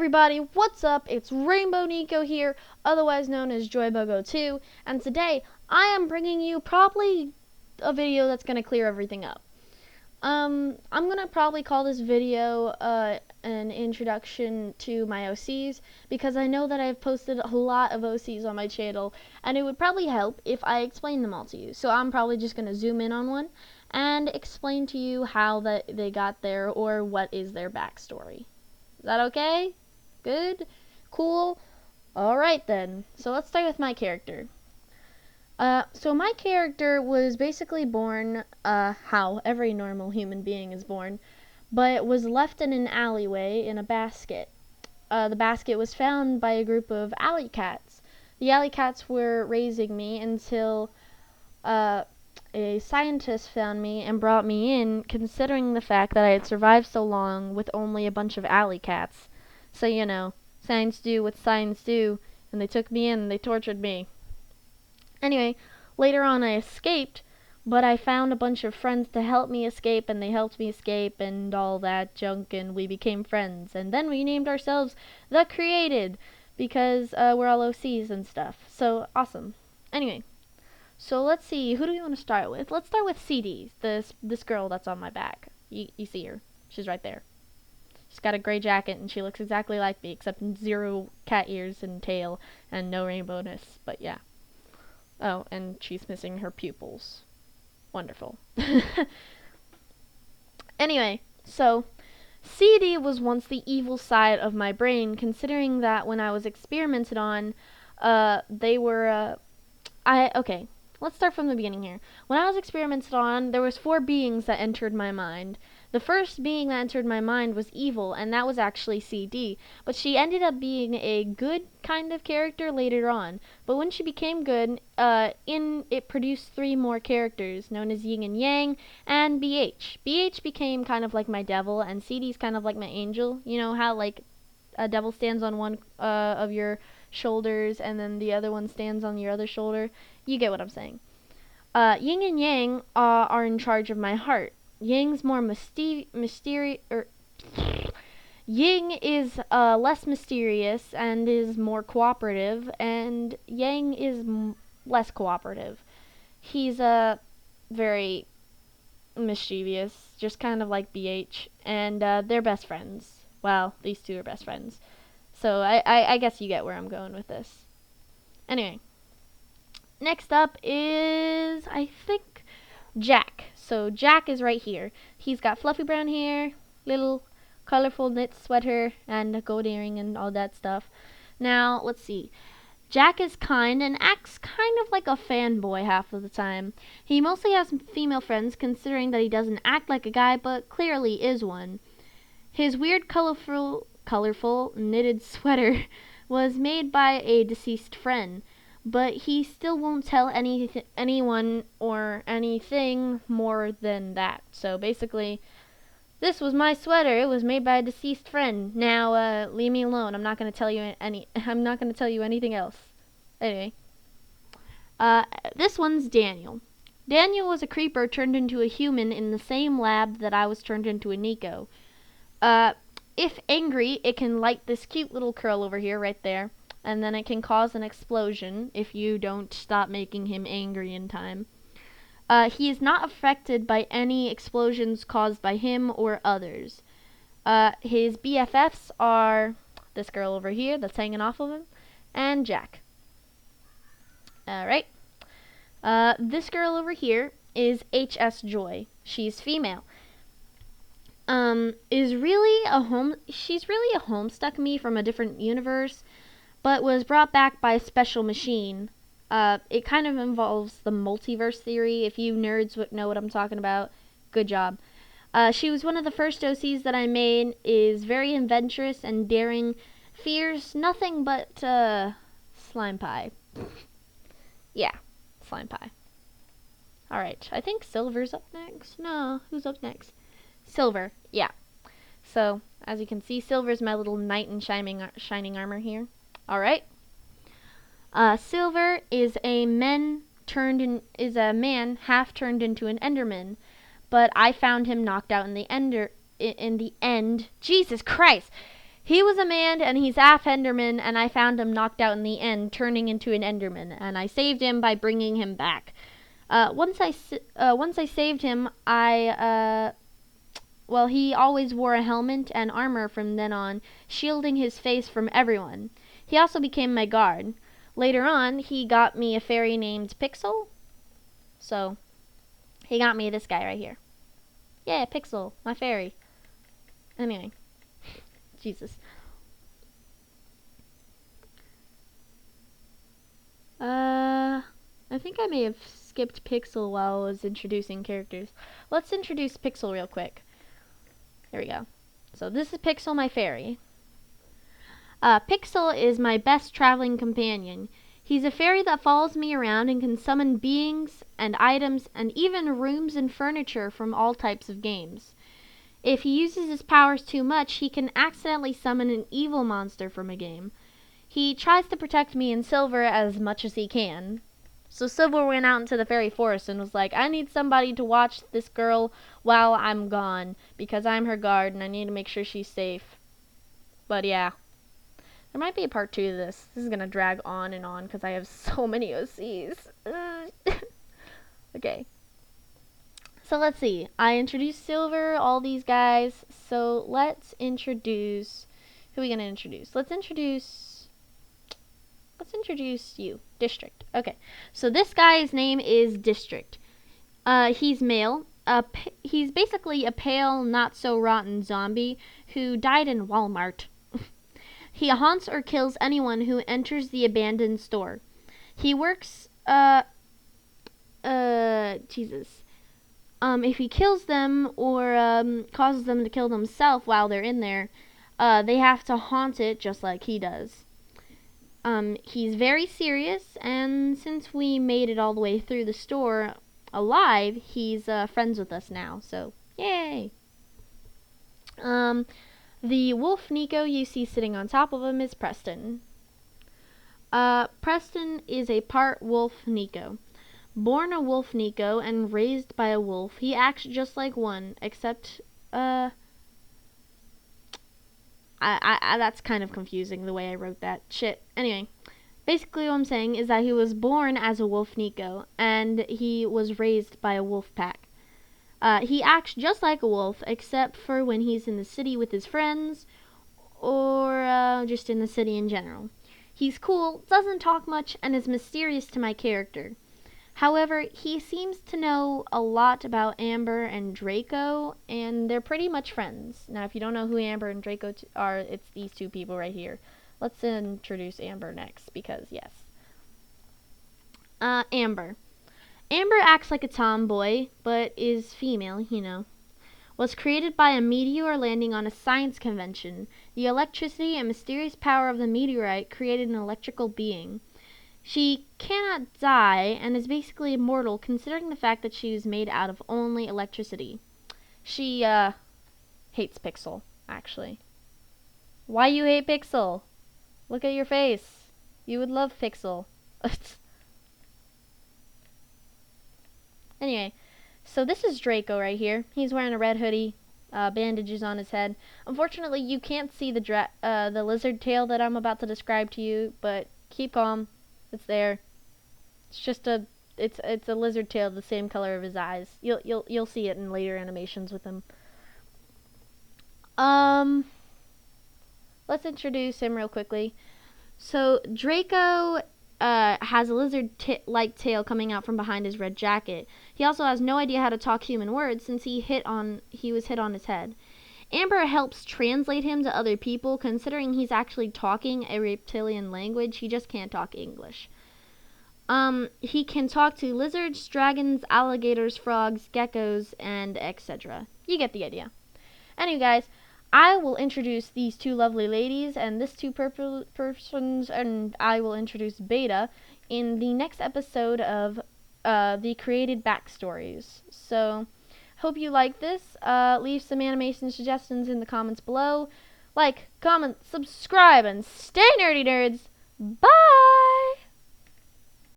everybody, what's up? It's Rainbow Nico here, otherwise known as JoyBuggo2, and today I am bringing you probably a video that's going to clear everything up. I'm going to probably call this video an introduction to my OCs, because I know that I've posted a lot of OCs on my channel, and it would probably help if I explain them all to you. So I'm probably just going to zoom in on one and explain to you how they got there or what is their backstory. Is that okay? Good? Cool? Alright then. So let's start with my character. So my character was basically born, how every normal human being is born, but was left in an alleyway in a basket. The basket was found by a group of alley cats. The alley cats were raising me until, a scientist found me and brought me in, considering the fact that I had survived so long with only a bunch of alley cats. So, you know, science do what science do, and they took me in and they tortured me. Anyway, later on I escaped, but I found a bunch of friends to help me escape, and they helped me escape and all that junk, and we became friends. And then we named ourselves The Created, because we're all OCs and stuff. So, awesome. Anyway. So let's see, who do we want to start with? Let's start with CD, this girl that's on my back. You see her. She's right there. She's got a gray jacket and she looks exactly like me, except 0 cat ears and tail and no rainbowness, but yeah. Oh, and she's missing her pupils. Wonderful. Anyway, so CD was once the evil side of my brain, considering that when I was experimented on, okay. Let's start from the beginning here. When I was experimented on, there was 4 beings that entered my mind. The first being that entered my mind was evil, and that was actually CD. But she ended up being a good kind of character later on. But when she became good, it produced 3 more characters, known as Yin and Yang, and BH. BH became kind of like my devil, and CD's kind of like my angel. You know how, like, a devil stands on one of your shoulders, and then the other one stands on your other shoulder? You get what I'm saying. Yin and Yang are in charge of my heart. Yang's more mysterious. Yin is less mysterious and is more cooperative, and Yang is less cooperative. He's very mischievous, just kind of like BH, and they're best friends. Well, these 2 are best friends. So I guess you get where I'm going with this. Anyway. Next up is, I think, Jack. So Jack is right here. He's got fluffy brown hair, little colorful knit sweater, and a gold earring and all that stuff. Now, let's see. Jack is kind and acts kind of like a fanboy half of the time. He mostly has female friends, considering that he doesn't act like a guy, but clearly is one. His weird colorful knitted sweater was made by a deceased friend, but he still won't tell anyone or anything more than that. So basically, this was my sweater. It was made by a deceased friend. Now, leave me alone. I'm not going to tell you anything else. Anyway, this one's Daniel. Daniel was a creeper turned into a human in the same lab that I was turned into a Nico. If angry, it can light this cute little curl over here, right there. And then it can cause an explosion if you don't stop making him angry in time. He is not affected by any explosions caused by him or others. His BFFs are this girl over here that's hanging off of him, and Jack. Alright. This girl over here is HS Joy. She's female. She's really a homestuck me from a different universe, but was brought back by a special machine. It kind of involves the multiverse theory. If you nerds know what I'm talking about, good job. She was one of the first OCs that I made, is very adventurous and daring, fears nothing but slime pie. Yeah, slime pie. Alright, I think Silver's up next. No, who's up next? Silver, yeah. So, as you can see, Silver's my little knight in shining armor here. Alright. Silver is a man half turned into an Enderman, but I found him knocked out in the end. Jesus Christ! He was a man, and he's half Enderman, and I found him knocked out in the end, turning into an Enderman, and I saved him by bringing him back. Once I saved him, well, he always wore a helmet and armor from then on, shielding his face from everyone. He also became my guard. Later on, he got me a fairy named Pixel. So, he got me this guy right here. Yeah, Pixel, my fairy. Anyway. Jesus. I think I may have skipped Pixel while I was introducing characters. Let's introduce Pixel real quick. There we go. So this is Pixel, my fairy. Pixel is my best traveling companion. He's a fairy that follows me around and can summon beings and items and even rooms and furniture from all types of games. If he uses his powers too much, he can accidentally summon an evil monster from a game. He tries to protect me and Silver as much as he can. So Silver went out into the fairy forest and was like, I need somebody to watch this girl while I'm gone, because I'm her guard and I need to make sure she's safe. But yeah. There might be a part 2 to this. This is going to drag on and on because I have so many OCs. Okay. So let's see. I introduced Silver, all these guys. So let's introduce... Who are we going to introduce? Let's introduce you. District. Okay. So this guy's name is District. He's male. He's basically a pale, not-so-rotten zombie who died in Walmart. He haunts or kills anyone who enters the abandoned store. He works, Jesus. If he kills them or causes them to kill themselves while they're in there, they have to haunt it just like he does. He's very serious, and since we made it all the way through the store alive, he's friends with us now, so yay! The wolf Nico you see sitting on top of him is Preston. Preston is a part wolf Nico. Born a wolf Nico and raised by a wolf, he acts just like one, except, that's kind of confusing the way I wrote that. Shit. Anyway, basically what I'm saying is that he was born as a wolf Nico, and he was raised by a wolf pack. He acts just like a wolf, except for when he's in the city with his friends, or just in the city in general. He's cool, doesn't talk much, and is mysterious to my character. However, he seems to know a lot about Amber and Draco, and they're pretty much friends. Now, if you don't know who Amber and Draco are, it's these two people right here. Let's introduce Amber next, because yes. Amber. Amber acts like a tomboy, but is female, you know. Was created by a meteor landing on a science convention. The electricity and mysterious power of the meteorite created an electrical being. She cannot die and is basically immortal, considering the fact that she was made out of only electricity. She, hates Pixel, actually. Why you hate Pixel? Look at your face. You would love Pixel. Anyway, so this is Draco right here. He's wearing a red hoodie, bandages on his head. Unfortunately, you can't see the lizard tail that I'm about to describe to you, but keep calm. It's there. It's just it's a lizard tail, the same color of his eyes. You'll see it in later animations with him. Let's introduce him real quickly. So Draco has a lizard-like tail coming out from behind his red jacket. He also has no idea how to talk human words since he was hit on his head. Amber helps translate him to other people, considering he's actually talking a reptilian language. He just can't talk English. He can talk to lizards, dragons, alligators, frogs, geckos, and etc. You get the idea. Anyway, guys, I will introduce these two lovely ladies and this two persons, and I will introduce Beta in the next episode of the created backstories. So, hope you like this. Leave some animation suggestions in the comments below. Like, comment, subscribe, and stay nerdy nerds. Bye!